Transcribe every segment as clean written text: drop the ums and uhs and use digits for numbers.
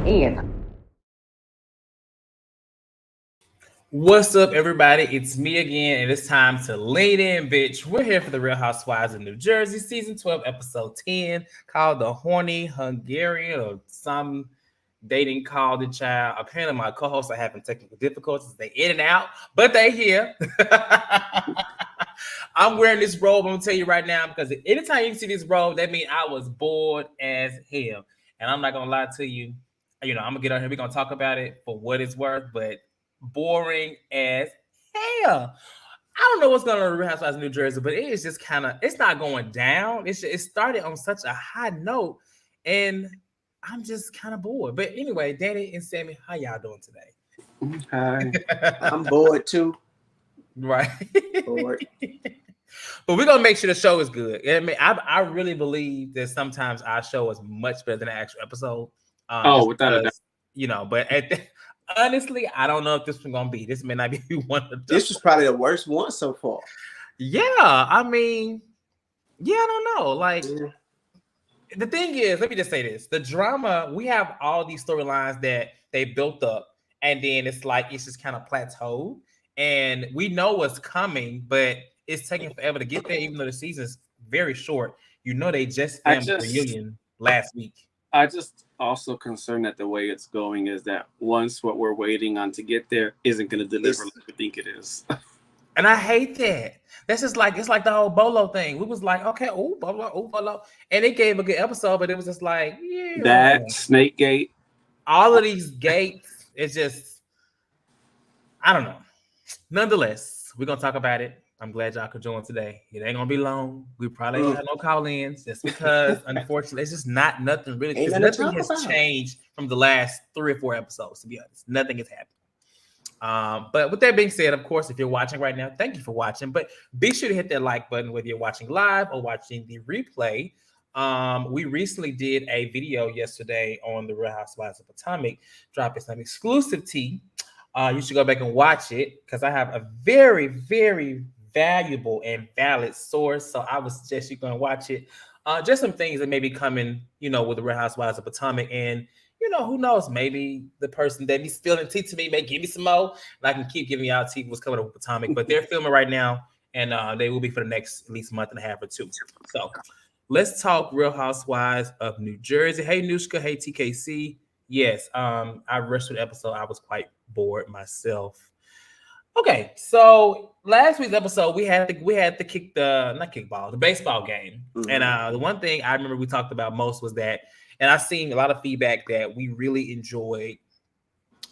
And What's up, everybody? It's me again, and it's time to lean in, bitch. We're here for the Real Housewives of New Jersey, season 12, episode 10, called the Horny Hungarian or some dating call the child. Apparently, my co-hosts are having technical difficulties. They in and out, but they here. I'm wearing this robe. I'm gonna tell you right now because anytime you see this robe, that means I was bored as hell. And I'm not gonna lie to you. You know, I'm gonna get on here. We're gonna talk about it for what it's worth, but boring as hell. I don't know what's going on in Real Housewives of New Jersey, but it is just kind of, it's not going down. It started on such a high note, and I'm just kind of bored. But anyway, Danny and Sammy, how y'all doing today? Hi. I'm bored too. Right. Bored. But we're gonna make sure the show is good. I mean, I really believe that sometimes our show is much better than the actual episode. Without a doubt. You know, but honestly, I don't know if this one's gonna be. This may not be one of those. This was probably the worst one so far. Yeah, I mean, yeah, I don't know. Like, the thing is, let me just say this: the drama, we have all these storylines that they built up, and then it's like it's just kind of plateaued, and we know what's coming, but it's taking forever to get there, even though the season's very short. You know, they just filmed the reunion last week. I just also concerned that the way it's going is that once what we're waiting on to get there isn't going to deliver like we think it is. And I hate that. That's just like, it's like the whole Bolo thing. We was like, okay, oh, Bolo. And it gave a good episode, but it was just like, yeah. That Snake Gate. All of these gates, it's just, I don't know. Nonetheless, we're going to talk about it. I'm glad y'all could join today. It ain't gonna be long. We probably ain't got no call-ins just because, unfortunately, it's just nothing really. Nothing has changed from the last 3 or 4 episodes. To be honest, nothing has happened. But with that being said, of course, if you're watching right now, thank you for watching. But be sure to hit that like button whether you're watching live or watching the replay. We recently did a video yesterday on the Real Housewives of Potomac, dropping some exclusive tea. You should go back and watch it because I have a very, very valuable and valid source. So I would suggest you go and watch it. Just some things that may be coming, you know, with the Real Housewives of Potomac. And, you know, who knows? Maybe the person that be spilling tea to me may give me some more. And I can keep giving y'all tea what's coming up with Potomac. But they're filming right now. And they will be for the next at least month and a half or 2. So let's talk Real Housewives of New Jersey. Hey, Nushka. Hey, TKC. Yes, I rushed through the episode. I was quite bored myself. Okay, so last week's episode we had to kick the baseball game, and the one thing I remember we talked about most was that, and I've seen a lot of feedback that we really enjoyed.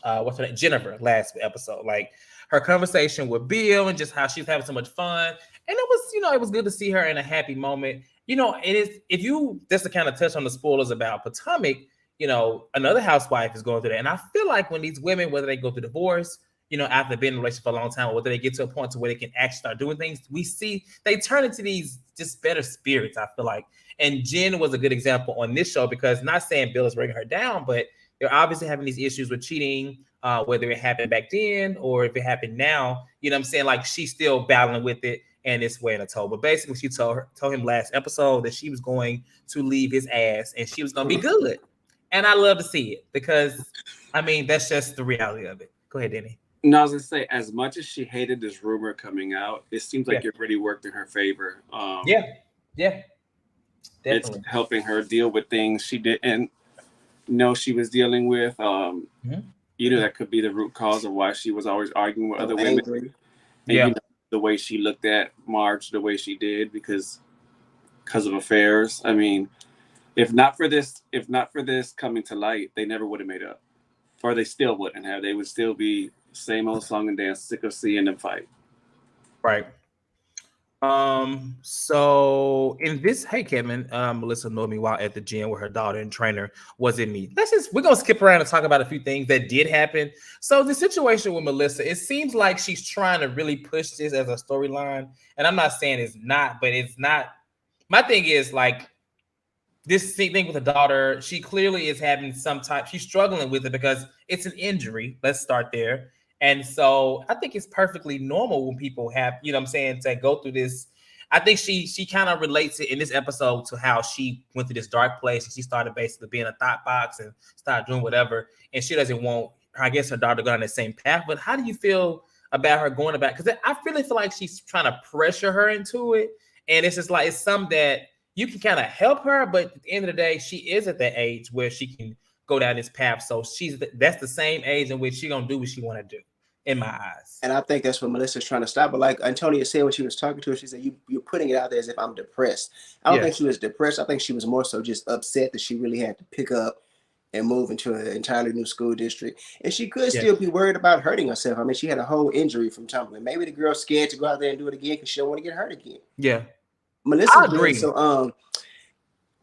What's her name? Jennifer last episode, like her conversation with Bill and just how she's having so much fun, and it was, you know, it was good to see her in a happy moment. You know, it is, if you just to kind of touch on the spoilers about Potomac, you know, another housewife is going through that, and I feel like when these women, whether they go through divorce, you know, after being in a relationship for a long time, or whether they get to a point to where they can actually start doing things, we see they turn into these just better spirits, I feel like. And Jen was a good example on this show because, not saying Bill is bringing her down, but they're obviously having these issues with cheating, whether it happened back then or if it happened now. You know what I'm saying? Like, she's still battling with it and it's weighing a toll. But basically, she told him last episode that she was going to leave his ass and she was going to be good. And I love to see it because, I mean, that's just the reality of it. Go ahead, Danny. No, I was gonna say, as much as she hated this rumor coming out, it seems like it really worked in her favor. Definitely. It's helping her deal with things she didn't know she was dealing with. You know, that could be the root cause of why she was always arguing with other women. And, you know, the way she looked at Marge, the way she did, because of affairs. I mean, if not for this coming to light, they never would have made up, or they still wouldn't have. They would still be same old song and dance, sick of seeing them fight. Right. So in this, hey Kevin, Melissa know me while at the gym with her daughter and trainer wasn't me. We're gonna skip around and talk about a few things that did happen. So the situation with Melissa, it seems like she's trying to really push this as a storyline, and I'm not saying it's not, but it's not. My thing is, like, this thing with the daughter, she clearly is having she's struggling with it because it's an injury. Let's start there. And so I think it's perfectly normal when people have, you know what I'm saying, to go through this. I think she kind of relates it in this episode to how she went to this dark place and she started basically being a thought box and started doing whatever. And she doesn't want, I guess, her daughter to go on the same path. But how do you feel about her going about? Because I really feel like she's trying to pressure her into it. And it's just like, it's something that you can kind of help her. But at the end of the day, she is at that age where she can go down this path. So that's the same age in which she's going to do what she want to do, in my eyes. And I think that's what Melissa's trying to stop. But like Antonia said when she was talking to her, she said, you're putting it out there as if I'm depressed. I don't think she was depressed. I think she was more so just upset that she really had to pick up and move into an entirely new school district. And she could still be worried about hurting herself. I mean, she had a whole injury from tumbling. Maybe the girl's scared to go out there and do it again because she don't want to get hurt again. Yeah. Melissa, I agree. So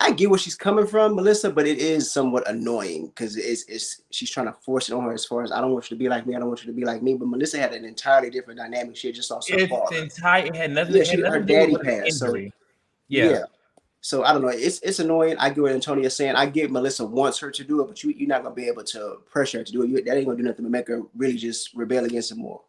I get where she's coming from, Melissa, but it is somewhat annoying because she's trying to force it on her as far as I don't want you to be like me, I don't want you to be like me. But Melissa had an entirely different dynamic. She just saw her father. It had nothing. Her daddy passed. So yeah. So I don't know. It's annoying. I get what Antonia's saying. I get Melissa wants her to do it, but you're not gonna be able to pressure her to do it. That ain't gonna do nothing to make her really just rebel against it more.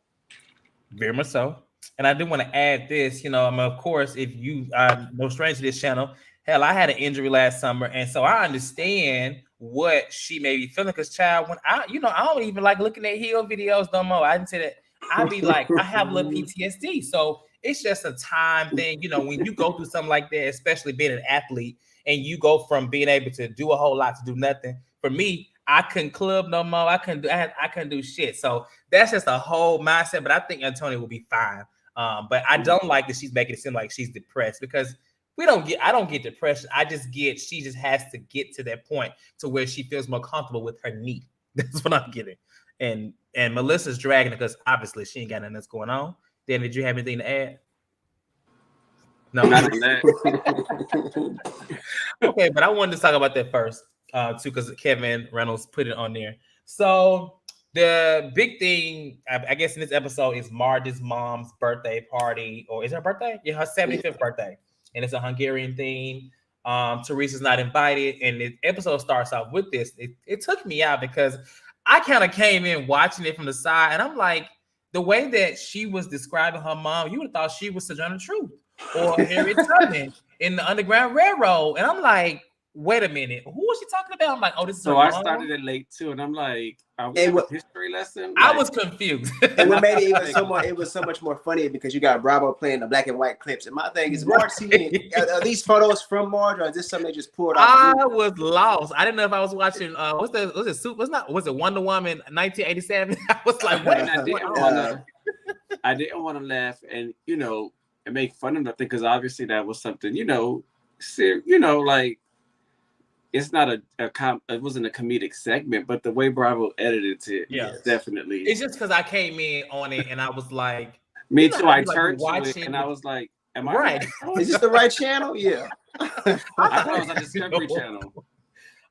Very much so. And I do want to add this. Of course, if you are no stranger to this channel. Hell, I had an injury last summer, and so I understand what she may be feeling. Because, child, when I don't even like looking at heel videos no more. I didn't say that. I be like, I have a little PTSD, so it's just a time thing. When you go through something like that, especially being an athlete, and you go from being able to do a whole lot to do nothing. For me, I couldn't club no more. I couldn't do shit. So that's just a whole mindset. But I think Antonia will be fine. But I don't like that she's making it seem like she's depressed because. I don't get depression. I just get, she just has to get to that point to where she feels more comfortable with her knee. That's what I'm getting. And Melissa's dragging it because obviously she ain't got nothing that's going on. Dan, did you have anything to add? No, not on that. Okay, but I wanted to talk about that first, too, because Kevin Reynolds put it on there. So the big thing, I guess, in this episode is Marge's mom's birthday party, or is her birthday? Yeah, her 75th birthday. And it's a Hungarian theme. Teresa's not invited. And the episode starts off with this. It took me out because I kind of came in watching it from the side. And I'm like, the way that she was describing her mom, you would have thought she was Sojourner Truth or Harriet Tubman in the Underground Railroad. And I'm like, wait a minute, who was she talking about? I'm like, oh, this is so her I mom? started it late too, and I'm like, I was in a history lesson. I was confused. And what made it was so much more funny because you got Bravo playing the black and white clips. And my thing is, Marge, are these photos from Marge, or is this something they just pulled off? I was lost. I didn't know if I was watching. Was it Wonder Woman 1987? I was like, what? I didn't want to laugh and and make fun of nothing because obviously that was something like. It's not it wasn't a comedic segment, but the way Bravo edited it, definitely. It's just because I came in on it and I was like, me too. I turned to it and I was like, am I right? Is this the right channel? Yeah. I thought it was a Discovery Channel.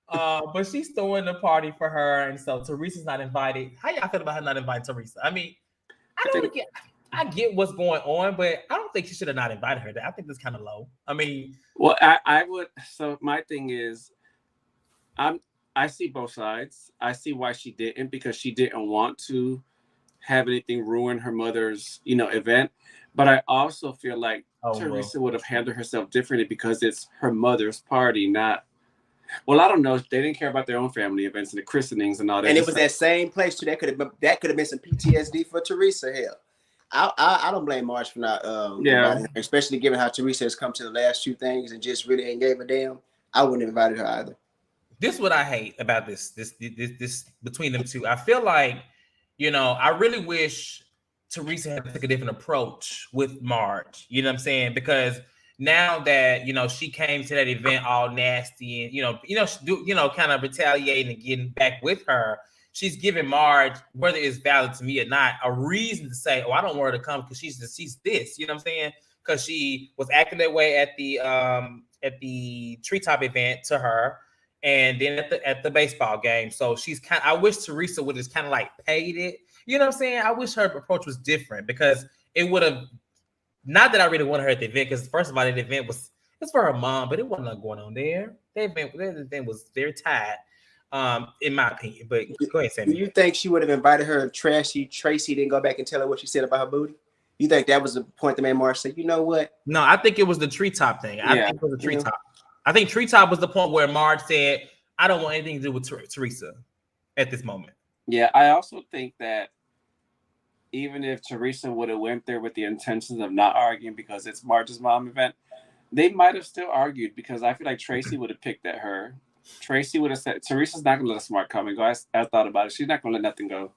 But she's throwing the party for her, and so Teresa's not invited. How y'all feel about her not inviting Teresa? I mean, I get what's going on, but I don't think she should have not invited her. I think that's kind of low. I mean, well, I would. So my thing is. I see both sides. I see why she didn't, because she didn't want to have anything ruin her mother's, event. But I also feel like Teresa would have handled herself differently because it's her mother's party, not. Well, I don't know. They didn't care about their own family events and the christenings and all that. And it was that same place too. That could have been some PTSD for Teresa. Hell, I don't blame Marge for not. Her, especially given how Teresa has come to the last few things and just really ain't gave a damn. I wouldn't have invited her either. This is what I hate about this between them two. I feel like, I really wish Teresa had to take a different approach with Marge. You know what I'm saying? Because now that she came to that event all nasty and kind of retaliating and getting back with her, she's giving Marge, whether it's valid to me or not, a reason to say, "Oh, I don't want her to come because she's this." You know what I'm saying? Because she was acting that way at the treetop event to her. And then at the baseball game. So I wish Teresa would have kind of like paid it. You know what I'm saying? I wish her approach was different because it would have, not that I really wanted her at the event, because first of all, the event was for her mom, but it wasn't nothing going on there. The event was very tight, in my opinion. But go ahead, Sammy. Do you think she would have invited her if Tracy didn't go back and tell her what she said about her booty? You think that was the point that made Marge say, you know what? No, I think it was the treetop thing. I think it was the treetop. I think treetop was the point where Marge said, I don't want anything to do with Teresa at this moment. Yeah, I also think that even if Teresa would have went there with the intentions of not arguing because it's Marge's mom event, they might have still argued because I feel like Tracy would have picked at her. Tracy would have said, Teresa's not going to let a smart comment go. I thought about it. She's not going to let nothing go.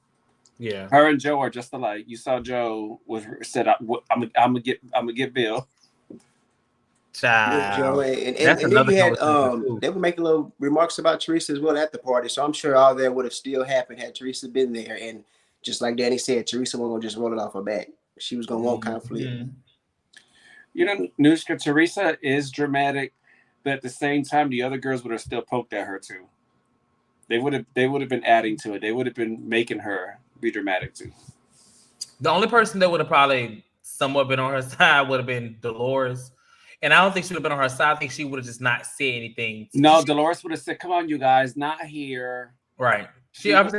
Yeah. Her and Joe are just alike. You saw Joe was said, I'm gonna get Bill. Child. Joe, and then you had they were making little remarks about Teresa as well at the party. So I'm sure all that would have still happened had Teresa been there. And just like Danny said, Teresa wasn't gonna just roll it off her back. She was gonna want conflict. Mm-hmm. You know, Nushka, Teresa is dramatic, but at the same time, the other girls would have still poked at her too. They would have been adding to it. They would have been making her be dramatic too. The only person that would have probably somewhat been on her side would have been Dolores. And I don't think she would have been on her side. I think she would have just not said anything. No, Dolores would have said, "Come on, you guys, not here." Right. She don't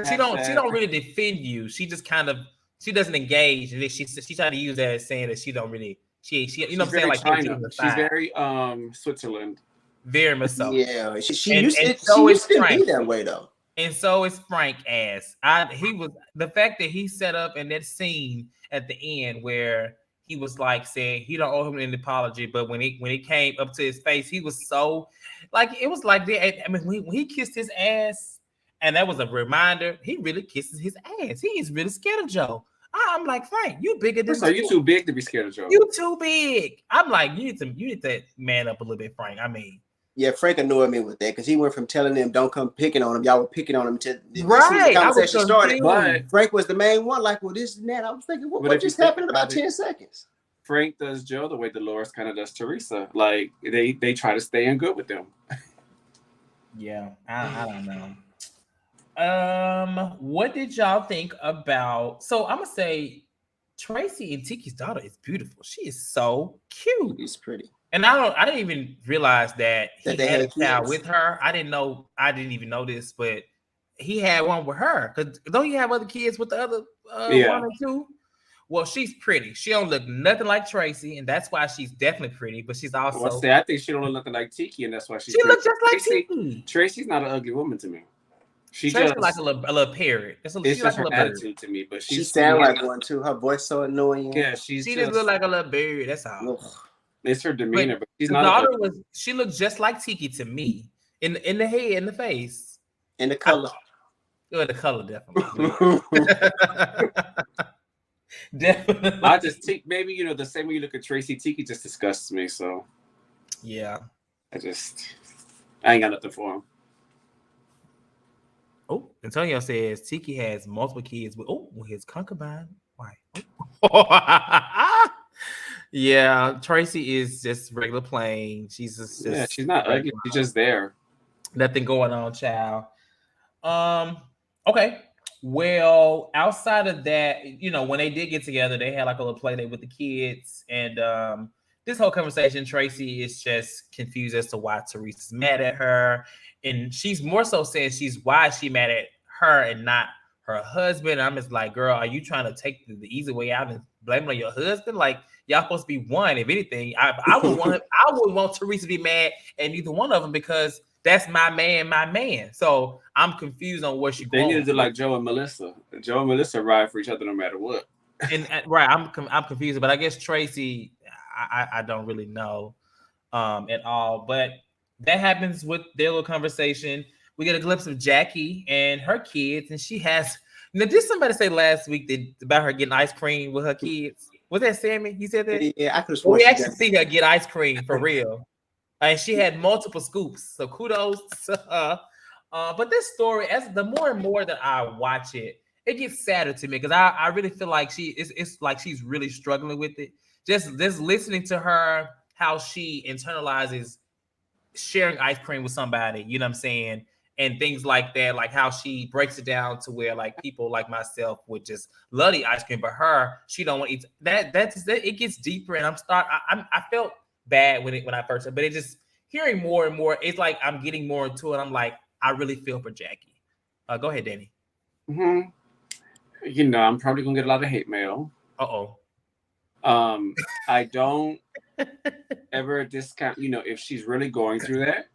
really defend you. She just kind of doesn't engage. And she tried to use that as saying that she don't really she you know what I'm saying, like China. She's very Switzerland. Very much so. Yeah, she used to be that way though. And so is Frank ass. He was the fact that he set up in that scene at the end where he was like saying he don't owe him an apology, but when it came up to his face, he was so like it was like I mean when he kissed his ass, and that was a reminder he really kisses his ass. He is really scared of Joe. I'm like, Frank, you bigger than so you too big to be scared of Joe. You too big. I'm like, you need to man up a little bit, Frank. I mean. Yeah, Frank annoyed me with that because he went from telling them don't come picking on him. Y'all were picking on him to the conversation started. But Frank was the main one, like, well, this and that. I was thinking, what just happened in about 10 seconds? Frank does Joe the way Dolores kind of does Teresa. Like they try to stay in good with them. Yeah, I don't know. What did y'all think about? So I'm gonna say Tracy and Tiki's daughter is beautiful. She is so cute. She's pretty. And I didn't even realize that he had a child with her. I didn't even know this, but he had one with her. Because don't he have other kids with the other one or two? Well, she's pretty. She don't look nothing like Tracy, and that's why she's definitely pretty. But she's also I think she don't look nothing like Tiki, and that's why she looks just like Tiki. Tracy's not an ugly woman to me. She's like a little parrot. It's just her attitude to me, but she sounds like one too. Her voice so annoying. Yeah, she just look like a little bird. That's all. Ugh. It's her demeanor, but she's not. She looked just like Tiki to me in the head, in the face, in the color. The color definitely. Definitely. I just maybe the same way you look at Tracy, Tiki just disgusts me. So yeah, I ain't got nothing for him. Oh, Antonio says Tiki has multiple kids with his concubine wife. Yeah, Tracy is just regular plain. She's just she's not ugly. She's just there. Nothing going on, child. Okay. Well, outside of that, when they did get together, they had like a little play date with the kids, and this whole conversation, Tracy is just confused as to why Teresa's mad at her, and she's more so saying why she mad at her and not her husband. I'm just like, girl, are you trying to take the easy way out and blame it on your husband? Like, y'all supposed to be one. If anything, I would want Teresa to be mad at neither one of them because that's my man. So I'm confused on where she. They need to do like Joe and Melissa. Joe and Melissa ride for each other no matter what. And right, I'm confused, but I guess Tracy, I don't really know at all. But that happens with their little conversation. We get a glimpse of Jackie and her kids, and she has. Now, did somebody say last week about her getting ice cream with her kids? Was that Sammy? He said that? Yeah, I could have sworn. We actually see her get ice cream for real. And she had multiple scoops. So kudos to her. But this story, as the more and more that I watch it, it gets sadder to me because I really feel like it's like she's really struggling with it. Just listening to her, how she internalizes sharing ice cream with somebody, you know what I'm saying? And things like that, like how she breaks it down to where like people like myself would just love the ice cream, but her, she don't want to eat that. It gets deeper, and I felt bad when I first heard, but it just hearing more and more, it's like I'm getting more into it. I'm like, I really feel for Jackie. Go ahead, Danny. I'm probably gonna get a lot of hate mail. Uh-oh. I don't ever discount, if she's really going through that.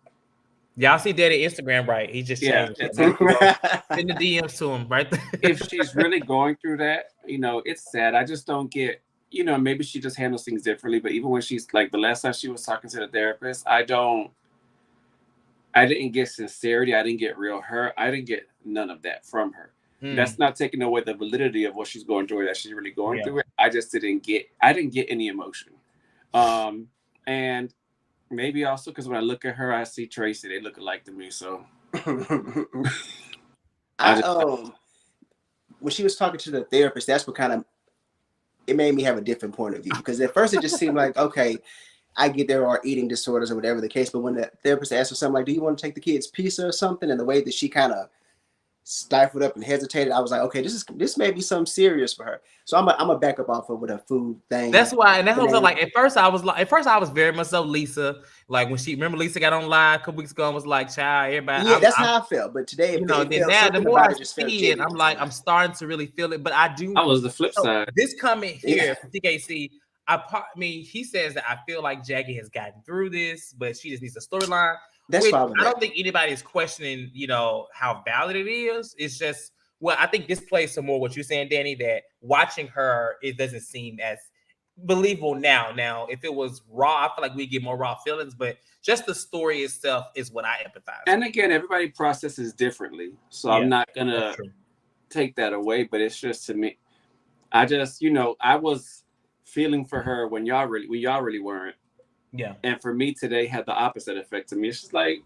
Y'all see Daddy Instagram, right? He just changed it. Send the DMs to him, right? If she's really going through that, it's sad. I just don't get, maybe she just handles things differently. But even when she's like the last time she was talking to the therapist, I didn't get sincerity. I didn't get real hurt. I didn't get none of that from her. That's not taking away the validity of what she's going through, that she's really going through it. I just didn't get any emotion. And maybe also because when I look at her, I see Tracy. They look alike to me. So when she was talking to the therapist, that's what kind of it made me have a different point of view. Because at first it just seemed like, okay, I get there are eating disorders or whatever the case. But when the therapist asked her something like, do you want to take the kid's pizza or something? And the way that she kind of stifled up and hesitated, I was like, okay, this may be something serious for her. So I'm a back up off of with a food thing. That's why, and that's what like at first I was very much so Lisa. Like when remember Lisa got on live a couple weeks ago and was like, child, everybody. Yeah, that's how I felt. But today, the more I see it, I'm like, I'm starting to really feel it. But I do. I was the flip side. This comment here from TKC, he says that I feel like Jackie has gotten through this, but she just needs a storyline. That's fine. I don't think anybody is questioning, how valid it is. It's just, I think this plays some more what you're saying, Danny, that watching her, it doesn't seem as believable now. Now, if it was raw, I feel like we get more raw feelings, but just the story itself is what I empathize with. And again, everybody processes differently. So I'm not going to take that away, but it's just to me, I just, I was feeling for her when y'all really weren't. Yeah. And for me today had the opposite effect to me. It's just like,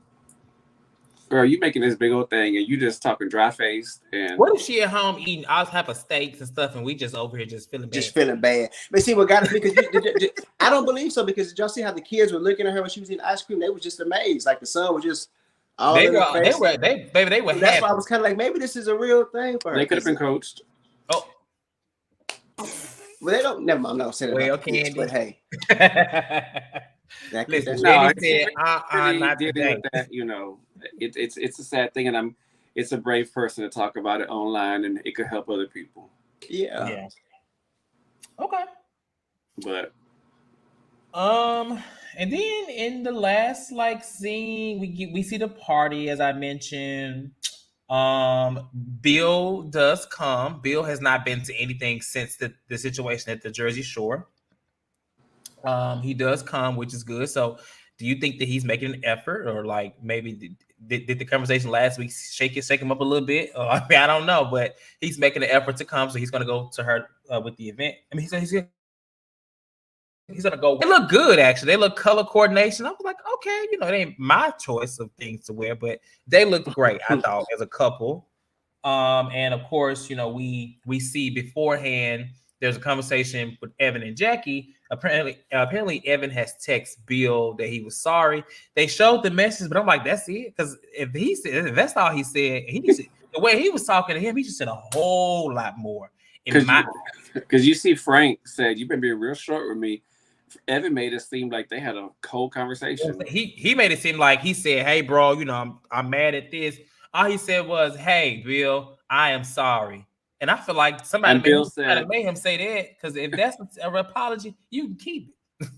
girl, you making this big old thing and you just talking dry faced. And what if she at home eating all type of steaks and stuff and we just over here just feeling bad? But see what got us, because I don't believe so, because did y'all see how the kids were looking at her when she was eating ice cream? They were just amazed. Like the sun was just all they were that's why I was kind of like, maybe this is a real thing for her. They could have been coached. Oh. Well, they don't. Never mind. I'm not saying well, kids, but hey. Listen, not today. That, it's a sad thing, and it's a brave person to talk about it online, and it could help other people. Yeah. Okay. But and then in the last scene, we see the party, as I mentioned. Bill does come. Bill has not been to anything since the situation at the Jersey Shore. He does come, which is good. So do you think that he's making an effort, or maybe did the conversation last week shake him up a little bit? I don't know, but he's making an effort to come. So he's going to go to her with the event. I mean, he's gonna go. They look good, actually. They look color coordination. I was like, okay, it ain't my choice of things to wear, but they look great. I thought as a couple. And of course, we see beforehand there's a conversation with Evan and Jackie. Apparently, Evan has texted Bill that he was sorry. They showed the message, but I'm like, that's it. Because if that's all he said, the way he was talking to him, he just said a whole lot more. Because you see, Frank said, "You've been being real short with me." Evan made it seem like they had a cold conversation. He made it seem like he said, "Hey, bro, I'm mad at this." All he said was, "Hey, Bill, I am sorry." And I feel like somebody made him say that, because if that's an apology, you can keep it.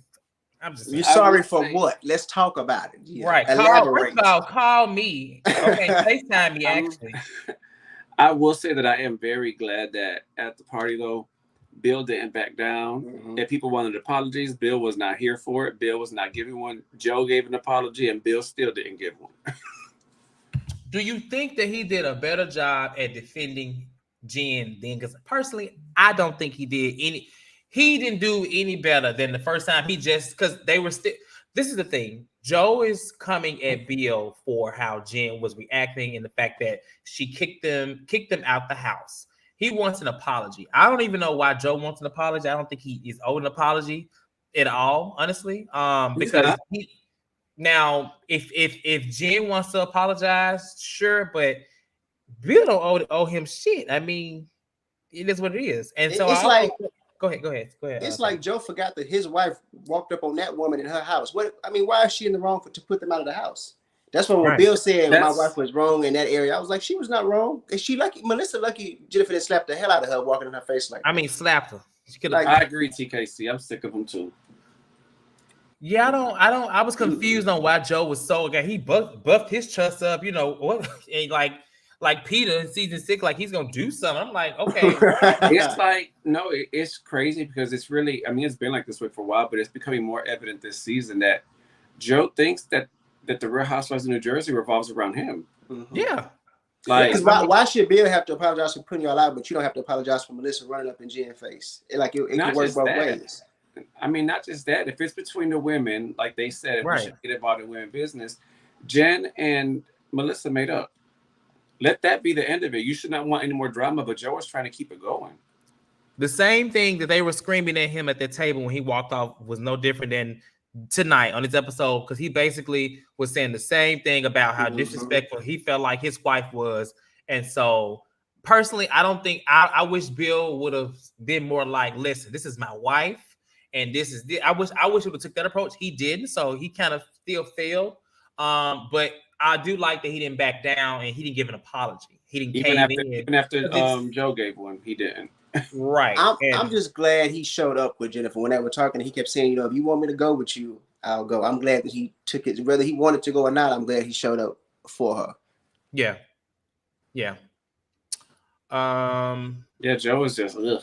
You're sorry for what? Let's talk about it. Yeah. Right. First of all, call me. Okay, FaceTime me, actually. I will say that I am very glad that at the party, though, Bill didn't back down. Mm-hmm. If people wanted apologies, Bill was not here for it. Bill was not giving one. Joe gave an apology, and Bill still didn't give one. Do you think that he did a better job at defending Jen then? Because personally, I don't think he did any. He didn't do any better than the first time. Because they were still. This is the thing. Joe is coming at Bill for how Jen was reacting and the fact that she kicked them out the house. He wants an apology. I don't even know why Joe wants an apology. I don't think he is owed an apology at all, honestly. Because now, if Jen wants to apologize, sure, but Bill don't owe him shit. I mean, it is what it is. And so Go ahead. It's like Joe forgot that his wife walked up on that woman in her house. Why is she in the wrong to put them out of the house? That's when Bill said my wife was wrong in that area. I was like, she was not wrong. Is she lucky? Melissa lucky Jennifer didn't slap the hell out of her walking in her face like that. I mean, slapped her. I agree, TKC. I'm sick of him too. Yeah, I was confused on why Joe was so okay. He buffed his chest up, you know, what and like Peter in season 6, like he's gonna do something. I'm like, okay. It's like, no, it's crazy because it's really, I mean, it's been like this way for a while, but it's becoming more evident this season that Joe thinks that the Real Housewives of New Jersey revolves around him. Mm-hmm. Yeah. Like, why should Bill have to apologize for putting y'all out, but you don't have to apologize for Melissa running up in Jen's face? It can work both ways. I mean, not just that. If it's between the women, like they said, if we should get involved in women business, Jen and Melissa made up. Let that be the end of it. You should not want any more drama, but Joe was trying to keep it going. The same thing that they were screaming at him at the table when he walked off was no different than tonight on this episode, because he basically was saying the same thing about how disrespectful he felt like his wife was. And so personally, I don't think I wish Bill would have been more like, listen, this is my wife. And this is I wish he would have took that approach. He didn't, so he kind of still failed. But I do like that he didn't back down and he didn't give an apology. He didn't even after Joe gave one, he didn't. Right. I'm just glad he showed up with Jennifer when they were talking. He kept saying, you know, if you want me to go with you, I'll go. I'm glad that he took it, whether he wanted to go or not. I'm glad he showed up for her. Yeah. Yeah, Joe was just ugh.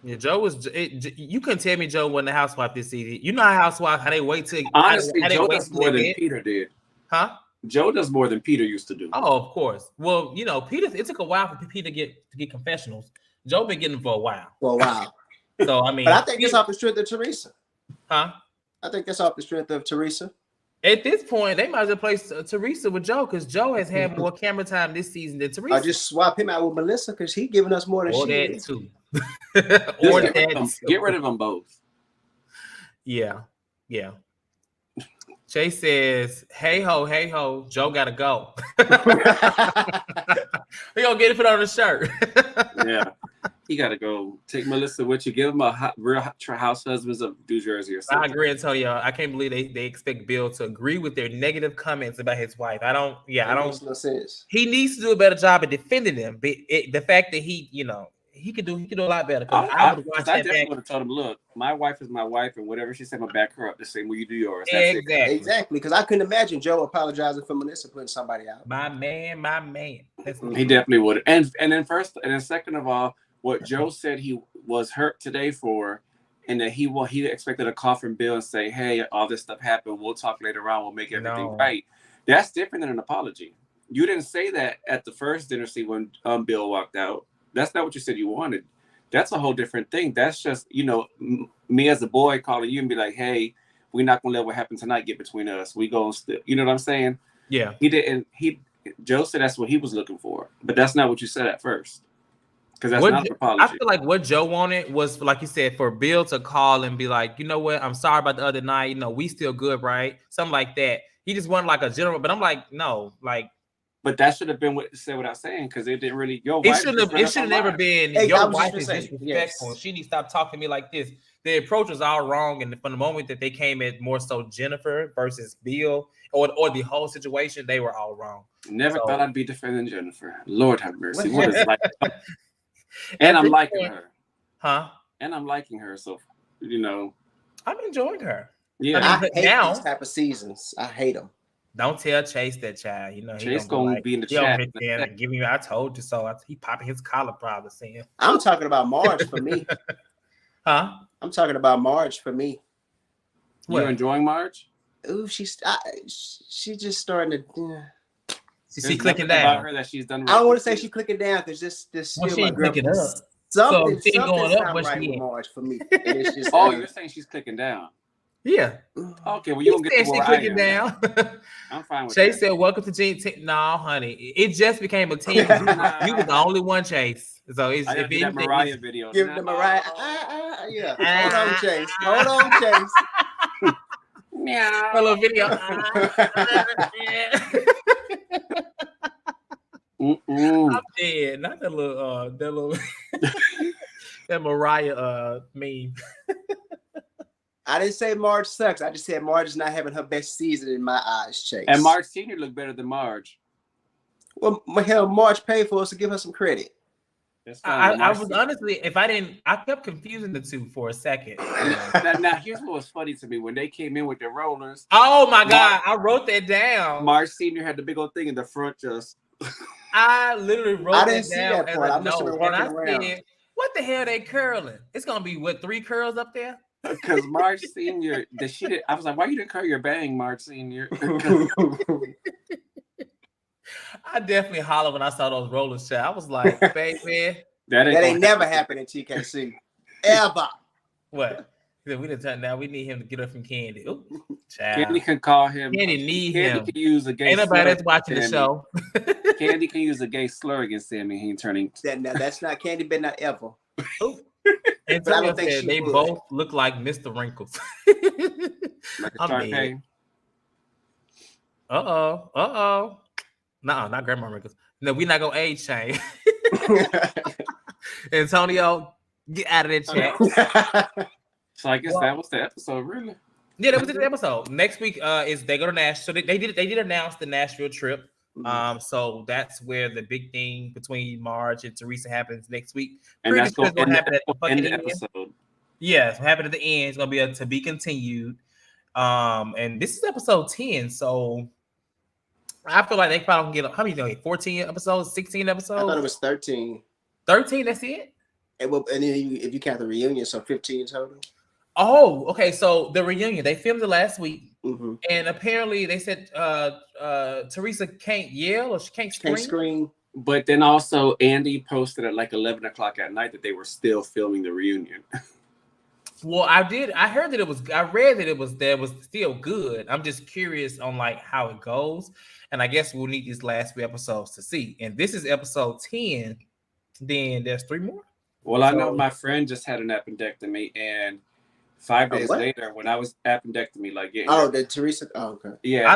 Yeah, Joe was. You couldn't tell me Joe wasn't a housewife this season. You know how housewife how they wait till honestly Joe does more than Peter did. Huh? Joe does more than Peter used to do. Oh, of course. Well, you know, Peter. It took a while for Peter to get confessionals. Joe been getting them for a while. So I mean, but I think it's off the strength of Teresa. Huh? I think that's off the strength of Teresa. At this point, they might as well place Teresa with Joe because Joe has had more camera time this season than Teresa. I just swap him out with Melissa because he's giving us more than she is. Too. Get rid of them both. Yeah. Chase says, hey ho, Joe gotta go. We gonna get it put on the shirt. Yeah. He gotta go. Take Melissa with you. Give him a real house husbands of New Jersey or something. I agree, Antonio. I can't believe they expect Bill to agree with their negative comments about his wife. I don't. Makes no sense. He needs to do a better job at defending them. But the fact that he could do a lot better. I definitely would have told him, look, my wife is my wife, and whatever she said, I'm gonna back her up the same way you do yours. Exactly. Because I couldn't imagine Joe apologizing for Melissa putting somebody out. My man. He definitely would. And then second of all, what Joe said he was hurt today for, and that he expected a call from Bill and say, hey, all this stuff happened. We'll talk later on. We'll make everything right. That's different than an apology. You didn't say that at the first dinner scene when Bill walked out. That's not what you said you wanted. That's a whole different thing. That's just, me as a boy calling you and be like, hey, we're not going to let what happened tonight get between us. We go and still, you know what I'm saying? Yeah. Joe said that's what he was looking for, but that's not what you said at first. Because that's not an apology. I feel like what Joe wanted was, like you said, for Bill to call and be like, you know what, I'm sorry about the other night. We still good, right? Something like that. He just wanted like a general, but I'm like, no, like. But that should have been what said without saying, because it didn't really. It should have never been. Hey, your wife is disrespectful. Yes. She needs to stop talking to me like this. The approach was all wrong, and from the moment that they came at more so Jennifer versus Bill, or the whole situation, they were all wrong. Never thought I'd be defending Jennifer. Lord have mercy. What is it like? And I'm liking her. Huh? And I'm liking her. So, I'm enjoying her. Yeah. I hate these type of seasons. I hate them. Don't tell Chase that, child. Chase gonna be in the chat. I told you so. He popping his collar, probably saying. I'm talking about Marge for me. Huh? I'm talking about Marge for me. You enjoying Marge? Ooh, she just starting to. She clicking down. About her that she's done. I don't want to say she's clicking down because this still my girl. Something going up. What's right with Marge for me? It's just, you're saying she's clicking down. Yeah. Okay, well, you don't get she clicking down. I'm fine with Chase that. said, welcome to team. No, honey. It just became a team. You was the only one, Chase. So it's if that Mariah video. Give the Mariah. Yeah. Hold on, Chase. Hold on, Chase. Meow. A little video. I'm dead. Not that little that Mariah meme. I didn't say Marge sucks. I just said Marge is not having her best season in my eyes, Chase. And Marge Sr. looked better than Marge. Well, hell, Marge paid for us to give her some credit. I was honestly, I kept confusing the two for a second. Now, here's what was funny to me when they came in with their rollers. Oh my God, I wrote that down. Marge Senior had the big old thing in the front, just. I literally wrote that down as a note, and I around. said, "What the hell they curling? It's gonna be 3 curls up there?" Because Marge Senior, I was like, "Why you didn't curl your bang, Marge Senior?" I definitely hollered when I saw those rollers. I was like, "Baby, that ain't never happened in TKC, ever." What? We didn't turn now. We need him to get up from Candy. Ooh, Candy can call him. Candy need Candy him. Can use a gay. Ain't nobody that's watching the show. Candy can use a gay slur against Sammy. He ain't turning. Now that's not Candy, but not ever. And so I don't think they both look like Mr. Wrinkles. Like a Sharpay. Uh-oh. No, not Grandma Wrinkles. No, we're not gonna age shame. Antonio, get out of that chat. So I guess that was the episode, really. Yeah, that was the episode. Next week is they go to Nashville. So they did announce the Nashville trip. So that's where the big thing between Marge and Teresa happens next week. And that's going to happen at the end of the episode. Yeah, it's happening at the end. It's gonna be a to be continued. And this is episode 10. So I feel like they probably can get how many 14 episodes, 16 episodes? I thought it was 13. 13, that's it? And then if you count the reunion, so 15 total. Oh, okay. So the reunion, they filmed it last week. Mm-hmm. And apparently they said Teresa can't yell or she can't scream. But then also Andy posted at like 11 o'clock at night that they were still filming the reunion. Well, I read that it was still good. I'm just curious on like how it goes. And I guess we'll need these last 3 episodes to see. And this is episode 10. Then there's 3 more. Well, I know my friend just had an appendectomy, and 5 days later, when I was appendectomy, like the Teresa. Oh, okay. Yeah,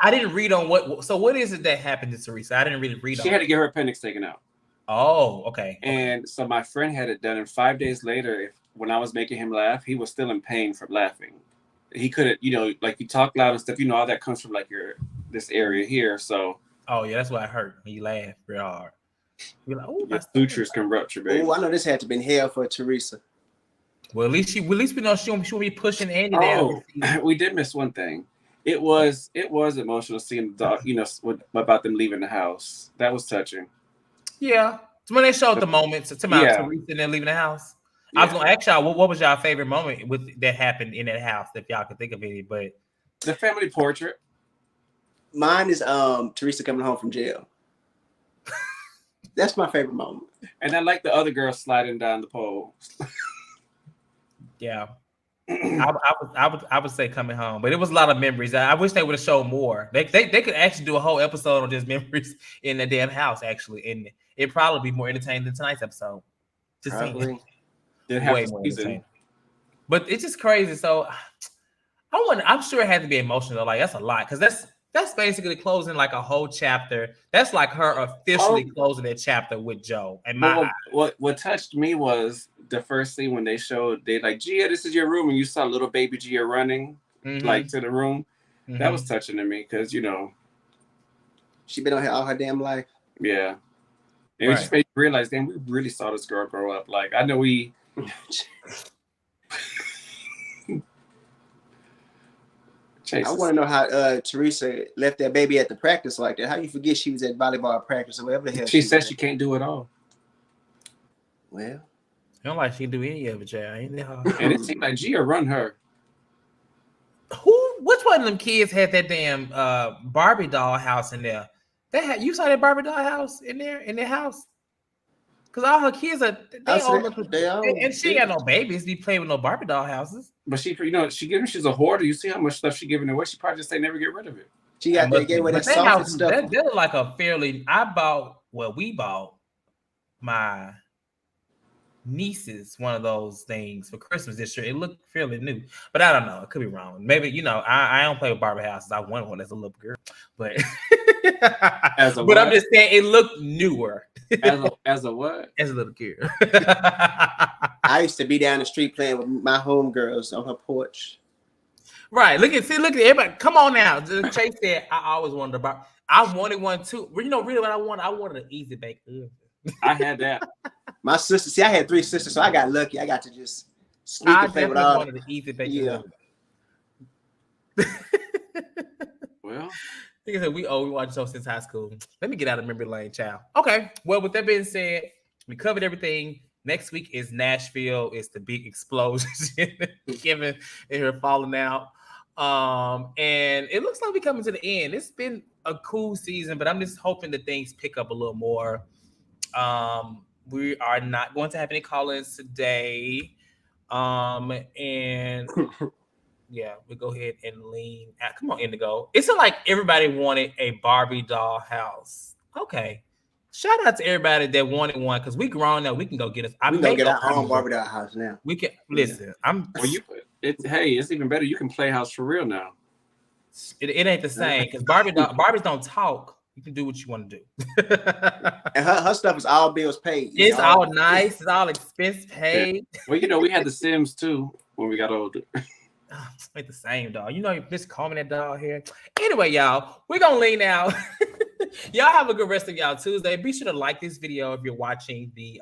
I didn't read on what. So what is it that happened to Teresa? I didn't really read. She had to get her appendix taken out. Oh, okay. And so my friend had it done, and 5 days later, when I was making him laugh, he was still in pain from laughing. He couldn't, like you talk loud and stuff. All that comes from like this area here. So. Oh yeah, that's what I heard when you laugh real hard. You're like, oh, your sutures can rupture, baby. Oh, I know this had to been hell for Teresa. Well, at least we know she won't be pushing Andy down. We did miss one thing. It was emotional seeing the dog, about them leaving the house. That was touching. Yeah, so when they showed the moments to Teresa and then leaving the house. Yeah. I was gonna ask y'all what was y'all favorite moment that happened in that house, if y'all could think of any. But the family portrait. Mine is Teresa coming home from jail. That's my favorite moment. And I like the other girl sliding down the pole. Yeah. I would say coming home, but it was a lot of memories. I wish they would have showed more. They could actually do a whole episode on just memories in the damn house, actually, and it'd probably be more entertaining than tonight's episode. Just saying. Way more entertaining. But it's just crazy. So I'm sure it had to be emotional. Like that's a lot because that's basically closing like a whole chapter. That's like her officially closing that chapter with Joe. And what touched me was the first scene when they like, Gia, this is your room, and you saw little baby Gia running like to the room. Mm-hmm. That was touching to me because she been on here all her damn life. Yeah, and it just made me realize, damn, we really saw this girl grow up. Like I know we. I want to know how Teresa left that baby at the practice like that. How you forget she was at volleyball practice or whatever the hell? She said she can't do it all. Well, I don't like she can do any of it, Jay. Ain't it hard? And it seemed like Gia run her. Which one of them kids had that damn Barbie doll house in there? You saw that Barbie doll house in their house? Because all her kids and she ain't got no babies. Be playing with no Barbie doll houses. But she's a hoarder. You see how much stuff she giving away. She probably just say never get rid of it. She got that gave away that soft stuff. They're like a fairly. We bought my nieces one of those things for Christmas this year. It looked fairly new, but I don't know. It could be wrong. Maybe I don't play with Barbie houses. I wanted one as a little girl, but I'm just saying it looked newer. As a what? As a little girl. I used to be down the street playing with my homegirls on her porch. Right. Look at everybody. Come on now. Chase said I always wanted I wanted one too. Really what I wanted? I wanted an easy bake oven. I had that. My sister, see, I had 3 sisters, so I got lucky. I got to just sneak and play with all. One of the easy things. Yeah. Well, like I said, we watched the show since high school. Let me get out of memory lane, child. Okay. Well, with that being said, we covered everything. Next week is Nashville. It's the big explosion. Kevin and her falling out. And it looks like we're coming to the end. It's been a cool season, but I'm just hoping that things pick up a little more. We are not going to have any call-ins today. And yeah, we go ahead and lean out. Come on, Indigo. It's not like everybody wanted a Barbie doll house. Okay. Shout out to everybody that wanted one, because we grown now. We can go get us. We can get our own Barbie doll house now. We can listen. Hey, it's even better. You can play house for real now. It ain't the same, because Barbies don't talk. You can do what you want to do. And her stuff is all bills paid. It's all nice. It's all expense paid. Yeah. Well, we had the Sims too when we got older. Ain't the same, dog. Just combing that dog here. Anyway, y'all, we're gonna lean out. Y'all have a good rest of y'all Tuesday. Be sure to like this video if you're watching the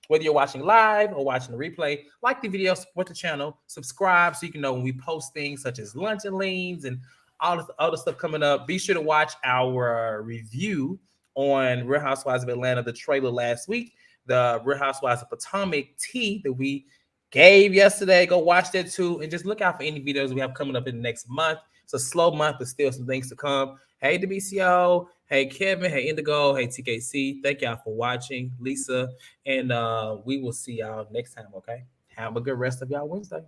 whether you're watching live or watching the replay. Like the video, support the channel, subscribe so you can know when we post things such as lunch and leans and all this other stuff coming up. Be sure to watch our review on Real Housewives of Atlanta, the trailer last week, the Real Housewives of Potomac tea that we gave yesterday. Go watch that too, and just look out for any videos we have coming up in the next month. It's a slow month, but still some things to come. Hey, WCO. Hey, Kevin. Hey, Indigo. Hey, TKC. Thank y'all for watching. Lisa. And we will see y'all next time, okay? Have a good rest of y'all Wednesday.